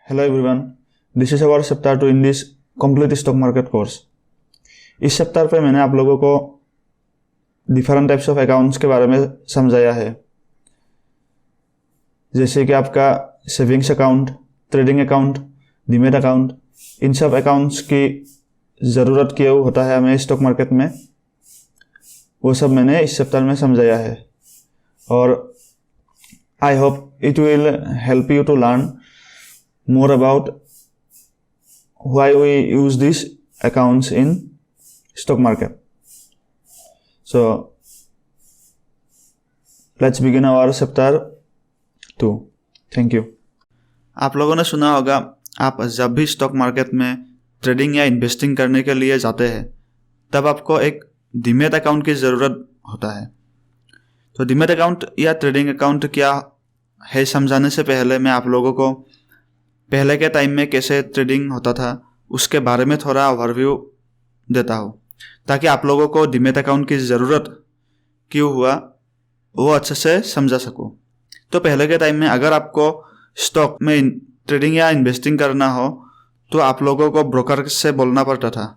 Hello everyone, this is our chapter 2 in this complete stock market course. इस chapter पे मैंने आप लोगों को डिफरेंट टाइप्स ऑफ अकाउंट्स के बारे में समझाया है, जैसे कि आपका savings account, trading account, demat account. इन सब अकाउंट्स की ज़रूरत क्यों होता है हमें स्टॉक मार्केट में, वो सब मैंने इस चैप्टर में समझाया है। और I hope it will help you to learn more about why we use these accounts in stock market. So let's begin our chapter 2. Thank you. आप लोगों ने सुना होगा, आप जब भी स्टॉक मार्केट में ट्रेडिंग या इन्वेस्टिंग करने के लिए जाते हैं तब आपको एक डीमैट अकाउंट की ज़रूरत होता है। तो डीमैट अकाउंट या ट्रेडिंग अकाउंट क्या है समझाने से पहले मैं आप लोगों को पहले के टाइम में कैसे ट्रेडिंग होता था उसके बारे में थोड़ा ओवरव्यू देता हूँ, ताकि आप लोगों को डीमैट अकाउंट की ज़रूरत क्यों हुआ वो अच्छे से समझा सकूँ। तो पहले के टाइम में अगर आपको स्टॉक में ट्रेडिंग या इन्वेस्टिंग करना हो तो आप लोगों को ब्रोकर से बोलना पड़ता था।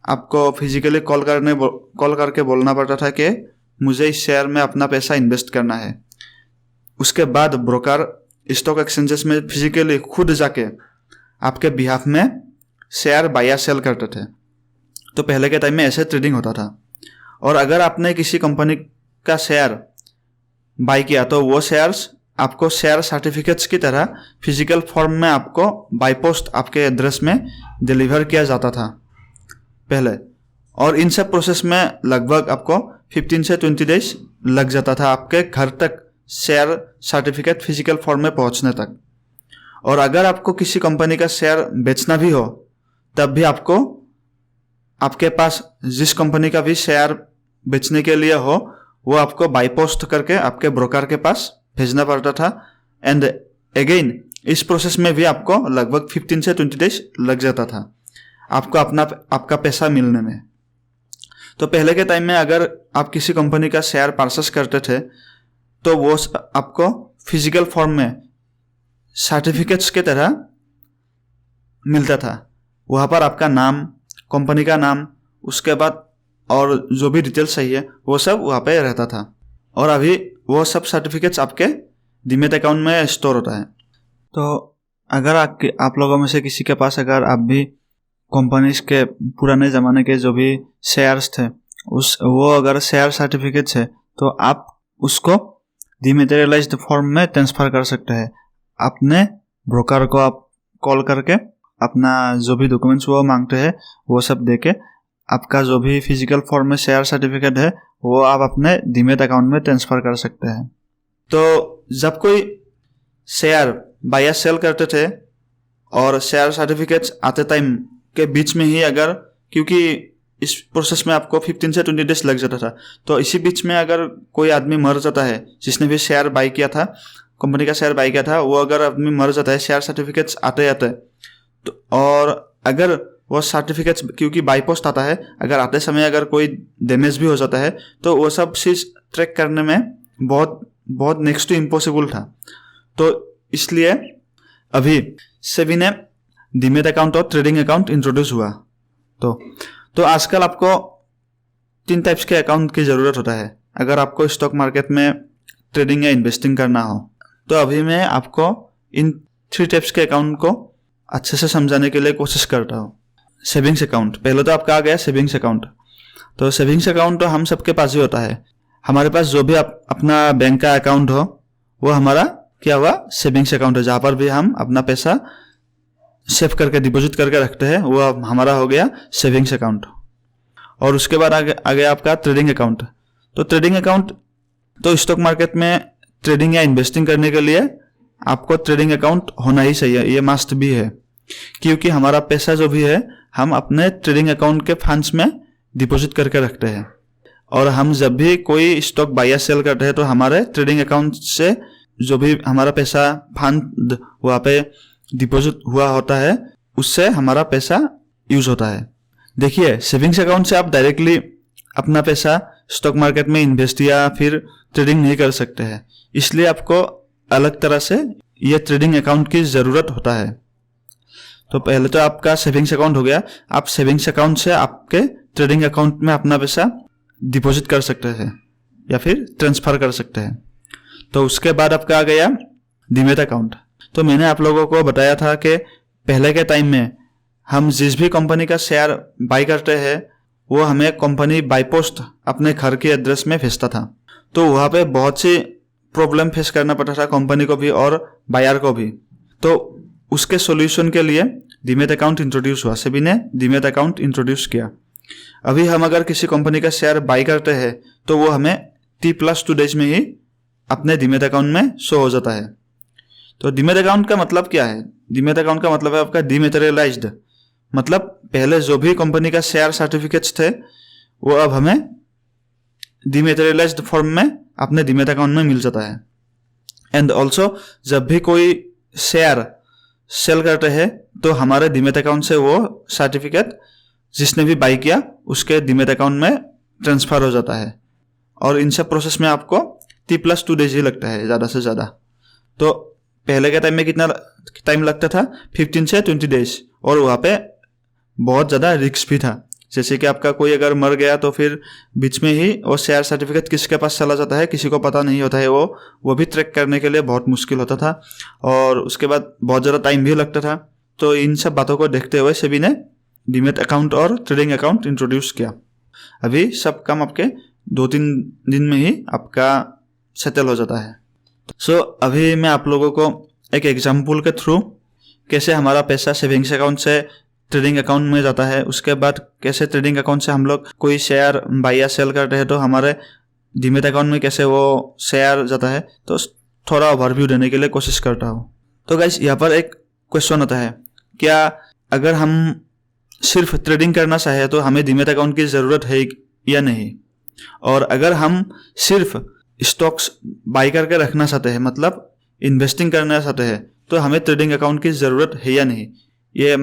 आपको फिजिकली कॉल करके बोलना पड़ता था कि मुझे इस शेयर में अपना पैसा इन्वेस्ट करना है। उसके बाद ब्रोकर स्टॉक एक्सचेंजेस में फिजिकली खुद जाके आपके बिहाफ में शेयर बाय या सेल करते थे। तो पहले के टाइम में ऐसे ट्रेडिंग होता था। और अगर आपने किसी कंपनी का शेयर बाय किया तो वो शेयर्स आपको शेयर सर्टिफिकेट्स की तरह फिजिकल फॉर्म में आपको बाय पोस्ट आपके एड्रेस में डिलीवर किया जाता था पहले। और इन सब प्रोसेस में लगभग आपको 15 से 20 डेज लग जाता था आपके घर तक शेयर सर्टिफिकेट फिजिकल फॉर्म में पहुंचने तक। और अगर आपको किसी कंपनी का शेयर बेचना भी हो तब भी आपको आपके पास जिस कंपनी का भी शेयर बेचने के लिए हो वो आपको बाय पोस्ट करके आपके ब्रोकर के पास भेजना पड़ता था। एंड अगेन इस प्रोसेस में भी आपको लगभग 15 से 20 डेज लग जाता था आपको आपका पैसा मिलने में। तो पहले के टाइम में अगर आप किसी कंपनी का शेयर परचेस करते थे तो वो आपको फिजिकल फॉर्म में सर्टिफिकेट्स के तरह मिलता था। वहाँ पर आपका नाम, कंपनी का नाम, उसके बाद और जो भी डिटेल्स चाहिए वो सब वहाँ पे रहता था। और अभी वो सब सर्टिफिकेट्स आपके डीमैट अकाउंट में स्टोर होता है। तो अगर आप लोगों में से किसी के पास अगर आप भी कंपनीज के पुराने ज़माने के जो भी शेयर्स थे वो अगर शेयर सर्टिफिकेट्स है तो आप उसको डिमैटेरियलाइज्ड फॉर्म में ट्रांसफ़र कर सकते हैं। अपने ब्रोकर को आप कॉल करके अपना जो भी डॉक्यूमेंट्स वो मांगते हैं वो सब देके आपका जो भी फिजिकल फॉर्म में शेयर सर्टिफिकेट है वो आप अपने डीमैट अकाउंट में ट्रांसफ़र कर सकते हैं। तो जब कोई शेयर बाय या सेल करते थे और शेयर सर्टिफिकेट्स आते टाइम के बीच में ही अगर, क्योंकि इस प्रोसेस में आपको 15 से 20 डेज लग जाता था, तो इसी बीच में अगर कोई आदमी मर जाता है जिसने भी शेयर बाय किया था, कंपनी का शेयर बाय किया था, वो अगर आदमी मर जाता है शेयर सर्टिफिकेट्स आते तो, और अगर वो सर्टिफिकेट्स क्योंकि बाय पोस्ट आता है, अगर आते समय अगर कोई डैमेज भी हो जाता है तो वो सब चीज़ ट्रैक करने में बहुत नेक्स्ट टू इम्पॉसिबल था। तो इसलिए अभी सेबी ने डीमैट अकाउंट और ट्रेडिंग अकाउंट इंट्रोड्यूस हुआ। तो आजकल आपको 3 टाइप्स के अकाउंट की ज़रूरत होता है अगर आपको स्टॉक मार्केट में ट्रेडिंग या इन्वेस्टिंग करना हो। तो अभी मैं आपको इन 3 टाइप्स के अकाउंट को अच्छे से समझाने के लिए कोशिश करता हूँ। सेविंग्स अकाउंट, पहले तो आपका आ गया सेविंग्स अकाउंट। तो सेविंग्स अकाउंट तो हम सबके पास ही होता है। हमारे पास जो भी अपना बैंक का अकाउंट हो वो हमारा क्या हुआ, सेविंग्स अकाउंट है, जहाँ पर भी हम अपना पैसा सेव करके डिपॉजिट करके रखते हैं वो हमारा हो गया सेविंग्स अकाउंट। और उसके बाद आ गया आपका ट्रेडिंग अकाउंट। तो ट्रेडिंग अकाउंट तो स्टॉक मार्केट में ट्रेडिंग या इन्वेस्टिंग करने के लिए आपको ट्रेडिंग अकाउंट होना ही चाहिए, ये मस्ट भी है, क्योंकि हमारा पैसा जो भी है हम अपने ट्रेडिंग अकाउंट के फंड्स में डिपॉजिट करके रखते हैं। और हम जब भी कोई स्टॉक बाय या सेल करते हैं तो हमारे ट्रेडिंग अकाउंट से जो भी हमारा पैसा फंड वहाँ पे डिपॉजिट हुआ होता है उससे हमारा पैसा यूज होता है। देखिए, सेविंग्स अकाउंट से आप डायरेक्टली अपना पैसा स्टॉक मार्केट में इन्वेस्ट या फिर ट्रेडिंग नहीं कर सकते हैं, इसलिए आपको अलग तरह से ये ट्रेडिंग अकाउंट की ज़रूरत होता है। तो पहले तो आपका सेविंग्स अकाउंट हो गया, आप सेविंग्स अकाउंट से आपके ट्रेडिंग अकाउंट में अपना पैसा डिपॉजिट कर सकते हैं या फिर ट्रांसफ़र कर सकते हैं। तो उसके बाद आपका आ गया डीमैट अकाउंट। तो मैंने आप लोगों को बताया था कि पहले के टाइम में हम जिस भी कंपनी का शेयर बाई करते हैं वो हमें कंपनी बाई पोस्ट अपने घर के एड्रेस में भेजता था। तो वहाँ पे बहुत सी प्रॉब्लम फेस करना पड़ता था कंपनी को भी और बायर को भी। तो उसके सॉल्यूशन के लिए डीमैट अकाउंट इंट्रोड्यूस हुआ, सेबी ने डीमैट अकाउंट इंट्रोड्यूस किया। अभी हम अगर किसी कंपनी का शेयर बाई करते हैं तो वो हमें T+2 डेज में ही अपने डीमैट अकाउंट में शो हो जाता है। तो डीमैट अकाउंट का मतलब क्या है? डीमैट अकाउंट का मतलब है आपका डीमैटेरियलाइज्ड, मतलब पहले जो भी कंपनी का शेयर सर्टिफिकेट्स थे वो अब हमें डीमैटेरियलाइज्ड फॉर्म में अपने डीमैट अकाउंट में मिल जाता है। एंड ऑल्सो जब भी कोई शेयर सेल करते हैं तो हमारे डीमैट अकाउंट से वो सर्टिफिकेट जिसने भी बाई किया उसके डीमैट अकाउंट में ट्रांसफ़र हो जाता है। और इन सब प्रोसेस में आपको T+2 डेज ही लगता है ज़्यादा से ज़्यादा। तो पहले के टाइम में कितना टाइम लगता था? 15 से 20 डेज। और वहाँ पे बहुत ज़्यादा रिस्क भी था, जैसे कि आपका कोई अगर मर गया तो फिर बीच में ही वो शेयर सर्टिफिकेट किसके पास चला जाता है किसी को पता नहीं होता है। वो भी ट्रैक करने के लिए बहुत मुश्किल होता था और उसके बाद बहुत ज़्यादा टाइम भी लगता था। तो इन सब बातों को देखते हुए सेबी ने डीमैट अकाउंट और ट्रेडिंग अकाउंट इंट्रोड्यूस किया। अभी सब काम आपके 2-3 दिन में ही आपका सेटल हो जाता है। सो अभी मैं आप लोगों को एक एग्जाम्पल के थ्रू कैसे हमारा पैसा सेविंग्स अकाउंट से ट्रेडिंग अकाउंट में जाता है, उसके बाद कैसे ट्रेडिंग अकाउंट से हम लोग कोई शेयर बाई या सेल करते हैं तो हमारे डीमैट अकाउंट में कैसे वो शेयर जाता है, तो थोड़ा ओवरव्यू देने के लिए कोशिश करता हूँ। तो गाइस यहाँ पर एक क्वेश्चन आता है, क्या अगर हम सिर्फ ट्रेडिंग करना चाहे तो हमें डीमैट अकाउंट की ज़रूरत है या नहीं? और अगर हम सिर्फ स्टॉक्स बाई करके रखना चाहते हैं, मतलब इन्वेस्टिंग करना चाहते हैं, तो हमें ट्रेडिंग अकाउंट की ज़रूरत है या नहीं? ये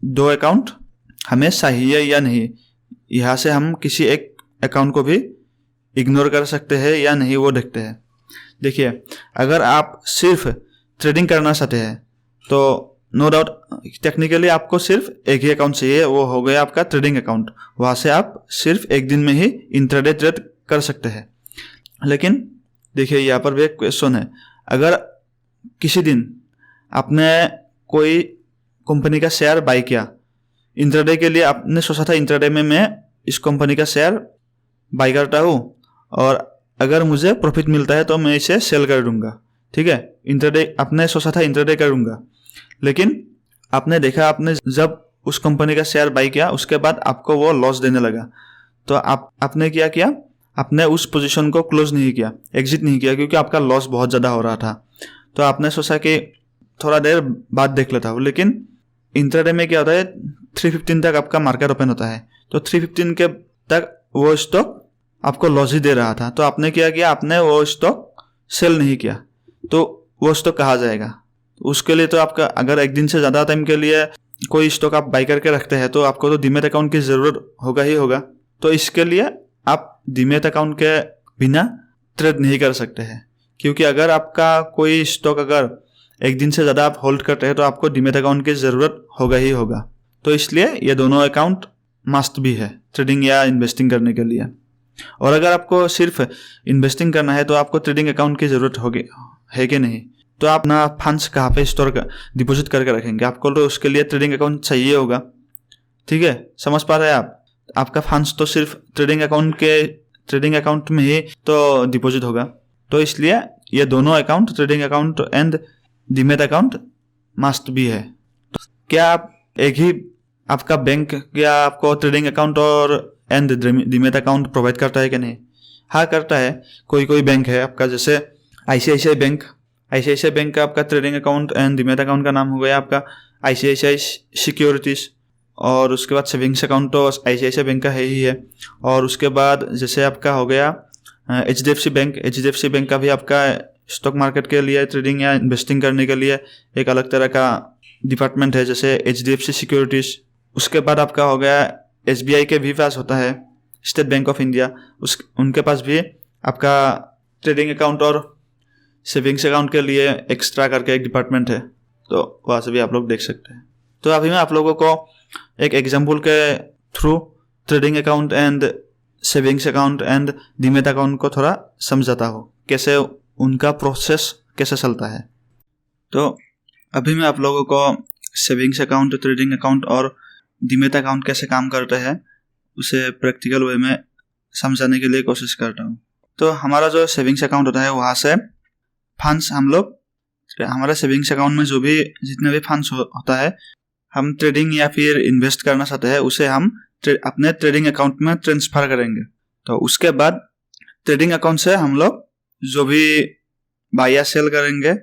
2 अकाउंट हमें चाहिए या नहीं? यहाँ से हम किसी एक अकाउंट को भी इग्नोर कर सकते हैं या नहीं वो देखते हैं। देखिए, अगर आप सिर्फ ट्रेडिंग करना चाहते हैं तो नो डाउट टेक्निकली आपको सिर्फ एक ही अकाउंट चाहिए, वो हो गया आपका ट्रेडिंग अकाउंट। वहाँ से आप सिर्फ एक दिन में ही इंट्राडे ट्रेड कर सकते हैं। लेकिन देखिए यहाँ पर भी एक क्वेश्चन है, अगर किसी दिन आपने कोई कंपनी का शेयर बाई किया इंट्राडे के लिए, आपने सोचा था इंट्राडे में मैं इस कंपनी का शेयर बाई करता हूँ और अगर मुझे प्रॉफिट मिलता है तो मैं इसे सेल कर दूंगा, ठीक है। इंट्राडे आपने सोचा था इंट्राडे करूंगा, लेकिन आपने देखा आपने जब उस कंपनी का शेयर बाई किया उसके बाद आपको वो लॉस देने लगा, तो आपने क्या किया? आपने उस पोजीशन को क्लोज नहीं किया, एग्जिट नहीं किया, क्योंकि आपका लॉस बहुत ज़्यादा हो रहा था। तो आपने सोचा कि थोड़ा देर बाद देख लेता हूँ, लेकिन इंट्राडे में क्या होता है 3:15 तक आपका मार्केट ओपन होता है, तो 3:15 के तक वो स्टॉक आपको लॉस ही दे रहा था। तो आपने क्या किया? आपने वो स्टॉक सेल नहीं किया, तो वो स्टॉक कहाँ जाएगा? उसके लिए तो आपका अगर एक दिन से ज़्यादा टाइम के लिए कोई स्टॉक आप बाई करके रखते हैं तो आपको तो डीमैट अकाउंट की ज़रूरत होगा ही होगा। तो इसके लिए आप डीमैट अकाउंट के बिना ट्रेड नहीं कर सकते हैं, क्योंकि अगर आपका कोई स्टॉक अगर एक दिन से ज़्यादा आप होल्ड करते हैं तो आपको डीमैट अकाउंट की ज़रूरत होगा ही होगा। तो इसलिए ये दोनों अकाउंट मस्ट भी है ट्रेडिंग या इन्वेस्टिंग करने के लिए। और अगर आपको सिर्फ इन्वेस्टिंग करना है तो आपको ट्रेडिंग अकाउंट की ज़रूरत होगी है कि नहीं? तो आप अपना फंड्स कहाँ पे स्टोर कर डिपॉजिट करके रखेंगे? आपको तो उसके लिए ट्रेडिंग अकाउंट चाहिए होगा, ठीक है। समझ पा रहे हैं आप? आपका फंड्स तो सिर्फ ट्रेडिंग अकाउंट में ही तो डिपॉजिट होगा। तो इसलिए ये दोनों account, trading account and demat account must भी है। क्या आप एक ही आपका बैंक क्या आपको ट्रेडिंग अकाउंट और एंड डीमैट अकाउंट प्रोवाइड करता है कि नहीं? हाँ, करता है। कोई बैंक है आपका, जैसे ICICI बैंक का आपका trading account and demat account का नाम हो गया आपका ICICI सिक्योरिटीज़। और उसके बाद सेविंग्स अकाउंट तो ICICI बैंक का है ही है। और उसके बाद जैसे आपका हो गया HDFC बैंक का भी आपका स्टॉक मार्केट के लिए ट्रेडिंग या इन्वेस्टिंग करने के लिए एक अलग तरह का डिपार्टमेंट है, जैसे HDFC सिक्योरिटीज़। उसके बाद आपका हो गया SBI के भी पास होता है, स्टेट बैंक ऑफ इंडिया, उनके पास भी आपका ट्रेडिंग अकाउंट और सेविंग्स अकाउंट के लिए एक्स्ट्रा करके एक डिपार्टमेंट है, तो वहाँ से भी आप लोग देख सकते हैं। तो अभी मैं आप लोगों को एक एग्जाम्पल के through trading account and savings account and demat account को थोड़ा समझाता हूँ, कैसे उनका प्रोसेस कैसे चलता है। तो अभी मैं आप लोगों को सेविंग्स अकाउंट, ट्रेडिंग अकाउंट और डीमैट अकाउंट कैसे काम करते हैं उसे प्रैक्टिकल वे में समझाने के लिए कोशिश करता हूँ। तो हमारा जो सेविंग्स अकाउंट होता है, वहाँ से फंड्स हम लोग हमारे सेविंग्स अकाउंट में जो भी जितने भी फंड्स होता है, हम ट्रेडिंग या फिर इन्वेस्ट करना चाहते हैं, उसे हम अपने ट्रेडिंग अकाउंट में ट्रांसफर करेंगे। तो उसके बाद ट्रेडिंग अकाउंट से हम लोग जो भी बाय या सेल करेंगे,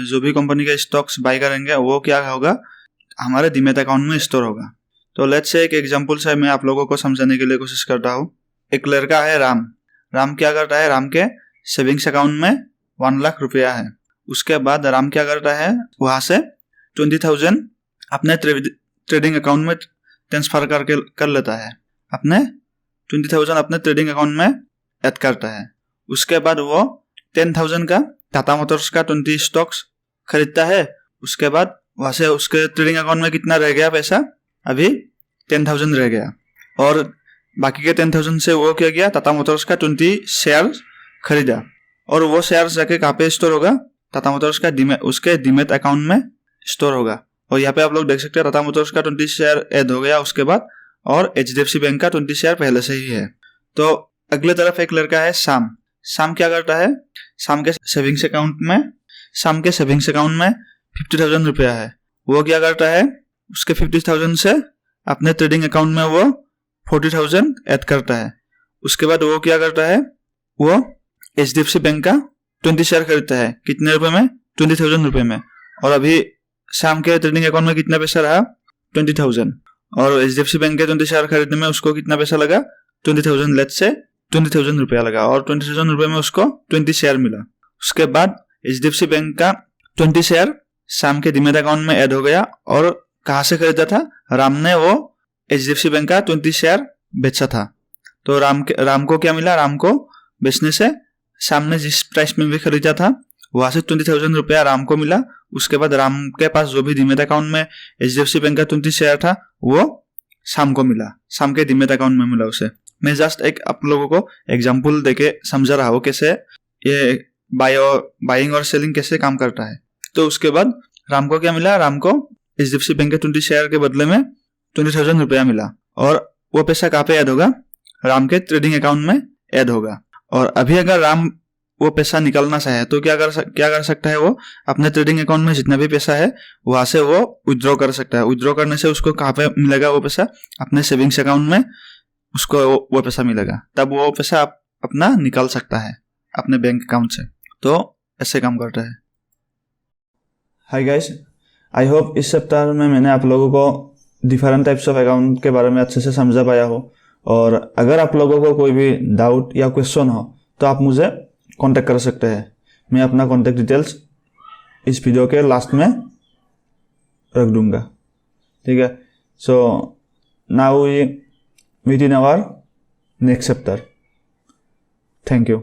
जो भी कंपनी के स्टॉक्स बाय करेंगे, वो क्या होगा, हमारे डीमैट अकाउंट में स्टोर होगा। तो लेट्स से एक एग्जांपल से मैं आप लोगों को समझाने के लिए कोशिश करता हूँ। एक लड़का है राम क्या करता है, राम के सेविंग्स अकाउंट में 1 लाख रुपया है। उसके बाद राम क्या करता है, वहाँ से 20,000 अपने ट्रेडिंग अकाउंट में ट्रांसफर कर लेता है। अपने 20,000 अपने ट्रेडिंग अकाउंट में ऐड करता है। उसके बाद वो 10,000 का टाटा मोटर्स का 20 स्टॉक्स खरीदता है। उसके बाद वहाँ से उसके ट्रेडिंग अकाउंट में कितना रह गया पैसा, अभी 10,000 रह गया। और बाकी के 10,000 से वो क्या किया, टाटा मोटर्स का 20 शेयर खरीदा। और वो शेयर जाके कहाँ पे स्टोर होगा, टाटा मोटर्स का उसके डीमैट अकाउंट में स्टोर होगा। और यहाँ पे आप लोग देख सकते हैं टाटा मोटर्स का 20 शेयर ऐड हो गया उसके बाद, और HDFC बैंक का 20 शेयर पहले से ही है। तो अगले तरफ एक लड़का है शाम क्या करता है, शाम के सेविंग्स अकाउंट में 50,000 रुपया है। वो क्या करता है, उसके 50,000 से अपने ट्रेडिंग अकाउंट में वो 40,000 ऐड करता है। उसके बाद वो क्या करता है, वो HDFC बैंक का 20 शेयर खरीदता है। कितने रुपए में, 20,000 रुपए में। और अभी शाम के ट्रेडिंग अकाउंट में कितना पैसा रहा, 20,000। और HDFC बैंक के 20 शेयर खरीदने में उसको कितना पैसा लगा, 20,000। लेट्स से 20,000 रुपया लगा, और 20,000 रुपये में उसको 20 शेयर मिला। उसके बाद HDFC बैंक का 20 शेयर शाम के डीमैट अकाउंट में ऐड हो गया। और कहाँ से खरीदा था, राम ने वो HDFC बैंक का 20 शेयर बेचा था। तो राम को क्या मिला, राम को बेचने से शाम ने जिस प्राइस में भी खरीदा था, वहां से 20,000 रुपया राम को मिला। उसके बाद राम के पास जो भी डीमैट अकाउंट में HDFC बैंक का 20 शेयर था, वो शाम को मिला, शाम के डीमैट अकाउंट में मिला उसे। मैं जस्ट एक आप लोगों को एग्जांपल देके समझा रहा हूँ कैसे ये बाइंग और सेलिंग कैसे काम करता है। तो उसके बाद राम को क्या मिला, राम को HDFC बैंक के 20 शेयर के बदले में 20,000 रुपया मिला। और वो पैसा कहाँ पे ऐड होगा, राम के ट्रेडिंग अकाउंट में ऐड होगा। और अभी अगर राम वो पैसा निकालना चाहे तो क्या कर सकता है, वो अपने ट्रेडिंग अकाउंट में जितना भी पैसा है वहां से वो विथड्रॉ कर सकता है। विथड्रॉ करने से उसको कहाँ पे मिलेगा, वो पैसा अपने सेविंग्स अकाउंट में उसको वो पैसा मिलेगा। तब वो पैसा अपना निकाल सकता है अपने बैंक अकाउंट से। तो ऐसे काम करता है। हाय गाइस, आई होप इस सप्ताह में मैंने आप लोगों को डिफरेंट टाइप्स ऑफ अकाउंट के बारे में अच्छे से समझा पाया हो। और अगर आप लोगों को कोई भी डाउट या क्वेश्चन हो तो आप मुझे कांटेक्ट कर सकते हैं। मैं अपना कांटेक्ट डिटेल्स इस वीडियो के लास्ट में रख दूंगा, ठीक है। So now we meet in our next chapter. Thank you.